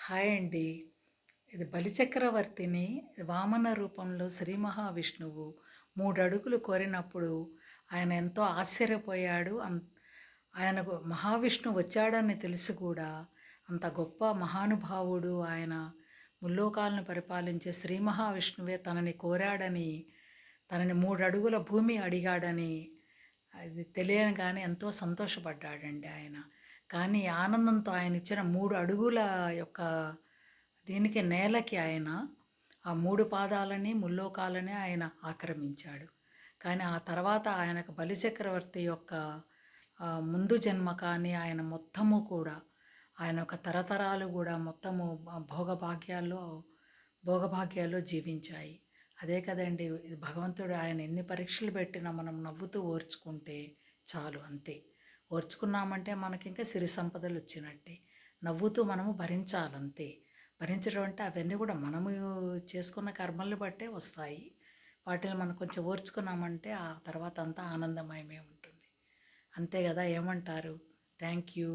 Hi అండి. ఇది బలిచక్రవర్తిని వామన రూపంలో శ్రీ మహావిష్ణువు 3 అడుగులు కోరినప్పుడు ఆయన ఎంతో ఆశ్చర్యపోయాడు. ఆయనకు మహావిష్ణువు వచ్చాడని తెలిసి కూడా అంత గొప్ప మహానుభావుడు ఆయన ముల్లోకాలను పరిపాలించే శ్రీ మహావిష్ణువే తనని కోరాడని, తనని 3 అడుగుల భూమి అడిగాడని అది తెలియగానే ఎంతో సంతోషపడ్డాడండి ఆయన. కానీ ఆనందంతో ఆయనిచ్చిన 3 అడుగుల యొక్క దీనికి నేలకి ఆయన ఆ 3 పాదాలని, ముల్లోకాలని ఆయన ఆక్రమించాడు. కానీ ఆ తర్వాత ఆయనకు బలిచక్రవర్తి యొక్క ముందు జన్మ కానీ ఆయన మొత్తము కూడా ఆయన యొక్క తరతరాలు కూడా మొత్తము భోగభాగ్యాల్లో జీవించాయి. అదే కదండీ! ఇది భగవంతుడు ఆయన ఎన్ని పరీక్షలు పెట్టినా మనం నవ్వుతూ ఓర్చుకుంటే చాలు అంతే. ఓర్చుకున్నామంటే మనకింకా సిరి సంపదలొచ్చినట్టే. నవ్వుతూ మనము భరించాలంతే. భరించడం అంటే అవన్నీ కూడా మనము చేసుకున్న కర్మల్ని బట్టే వస్తాయి. వాటిని మనం కొంచెం ఓర్చుకున్నామంటే ఆ తర్వాత అంతా ఆనందమయమే ఉంటుంది. అంతే గదా! ఏమంటారు? Thank you.